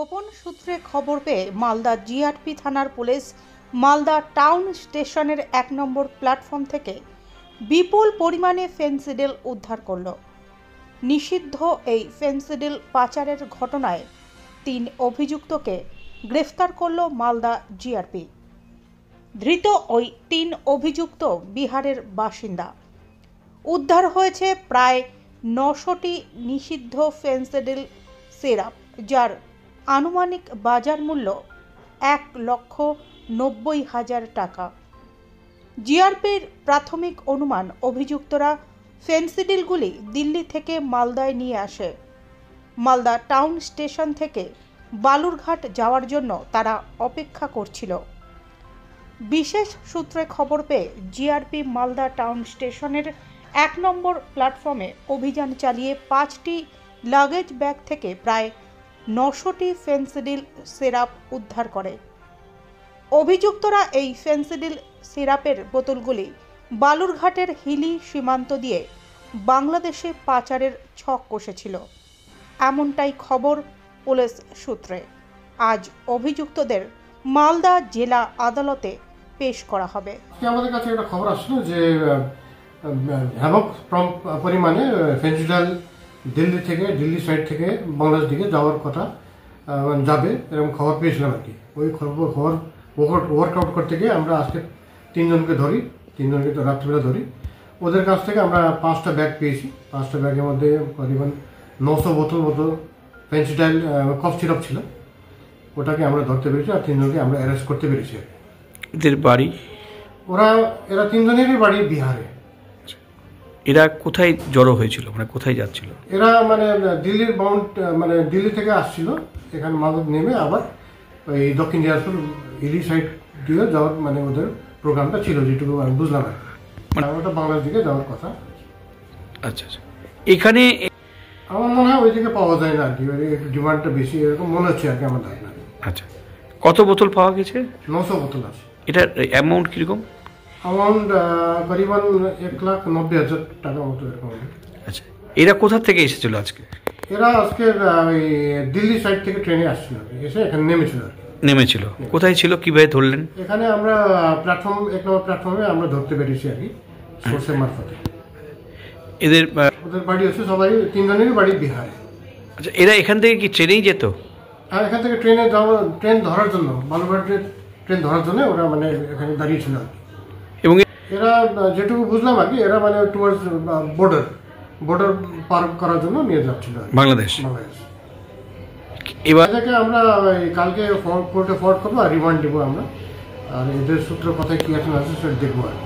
গোপন সূত্রে খবর পেয়ে মালদা জিআরপি থানার পুলিশ মালদা টাউন স্টেশনের ১ নম্বর প্ল্যাটফর্ম থেকে বিপুল পরিমাণে ফেনসিডিল উদ্ধার করল। নিষিদ্ধ এই ফেনসিডিল পাচারের ঘটনায় ৩ অভিযুক্তকে গ্রেফতার করল মালদা জিআরপি। ধৃত ওই ৩ অভিযুক্ত বিহারের বাসিন্দা। উদ্ধার হয়েছে প্রায় ৯০০টি নিষিদ্ধ ফেনসিডিল সিরাপ, যার আনুমানিক বাজার মূল্য ১,৯০,০০০ টাকা। জিআরপির প্রাথমিক অনুমান, অভিযুক্তরা ফেনসিডিলগুলি দিল্লি থেকে মালদায় নিয়ে আসে। মালদা টাউন স্টেশন থেকে বালুরঘাট যাওয়ার জন্য তারা অপেক্ষা করছিল। বিশেষ সূত্রে খবর পেয়ে জিআরপি মালদা টাউন স্টেশনের ১ নম্বর প্ল্যাটফর্মে অভিযান চালিয়ে ৫টি লাগেজ ব্যাগ থেকে প্রায় ৯০০টি ফেনসিডিল সিরাপ উদ্ধার করে। অভিযুক্তরা এই ফেনসিডিল সিরাপের বোতলগুলি বালুরঘাটের হিলি সীমান্ত দিয়ে বাংলাদেশে পাচারের ছক কষেছিল, এমনটাই খবর পুলিশ সূত্রে। আজ অভিযুক্তদের মালদা জেলা আদালতে পেশ করা হবে। আমাদের কাছে একটা খবর আসলো যে ব্যাপক পরিমাণে ফেনসিডিল দিল্লি সাইড থেকে বাংলাদেশ দিকে যাওয়ার কথা যাবে এরকম খবর পেয়েছিলাম আর কি। ওই খবর ওয়ার্কআউট করতে গিয়ে আমরা আজকে তিনজনকে রাত্রিবেলা ধরি। ওদের কাছ থেকে আমরা 5টা ব্যাগ পেয়েছি। 5টা ব্যাগের মধ্যে করিবন 900 বোতল মতো ফেনসিডিল কফ সিরাপ ছিল। ওটাকে আমরা ধরতে পেরেছি আর 3জনকে আমরা অ্যারেস্ট করতে পেরেছি। এদের বাড়ি? এরা 3জনেরই বাড়ি বিহারে। এরা কোথায় জড়ো হয়েছিল, মানে কোথায় যাচ্ছিল? এরা দিল্লি থেকে আসছিল, এখানে মালদা নেমে আবার ওই দক্ষিণ দিনাজপুর হিলি সাইড দিয়ে যাওয়ার মানে ওদের প্রোগ্রামটা ছিল, যেটুকু আমি বুঝলাম। মানে ওটা বাংলাদেশ দিকে যাওয়ার কথা। আচ্ছা আচ্ছা। এখানে আমার মনে হয় ওই দিকে পাওয়া যায় না আর কি, ডিমান্ডটা বেশি এরকম মনে হচ্ছে আর কি আমার ধারণা। আচ্ছা, কত বোতল পাওয়া গেছে? 900 বোতল আছে। এটার অ্যামাউন্ট কিরকম? অ্যামাউন্ট করিবন 1,90,000 টাকা মতো এরকম। আচ্ছা, এরা কোথা থেকে এসেছিল আজকে? এরা আজকে ওই দিল্লি সাইড থেকে ট্রেনে আসছিল, এসে এখানে নেমেছিল। কোথায় ছিল, কিভাবে ধরলেন? এখানে আমরা 1 নম্বর প্ল্যাটফর্মে আমরা ধরতে পেরেছি আর কি, সোর্সের মারফতে। ওদের বাড়ি হচ্ছে সবাই 3জনেরই বাড়ি বিহারে। আচ্ছা, এরা এখান থেকে কি ট্রেনেই যেত? হ্যাঁ, এখান থেকে ট্রেন ধরার জন্য, বালুরঘাটের ট্রেন ধরার জন্য ওরা মানে এখানে দাঁড়িয়েছিল আর কি। এবং এরা যেটুকু বুঝলাম আর কি, এরা মানে টুয়ার্ডস বর্ডার পার করার জন্য নিয়ে যাচ্ছিল বাংলাদেশ। এবার থেকে আমরা কালকে কোর্টে ফরওয়ার্ড করবো আর রিমান্ড দেবো আমরা, আর এদের সূত্র কথায় কি আছে সেটা দেখবো আর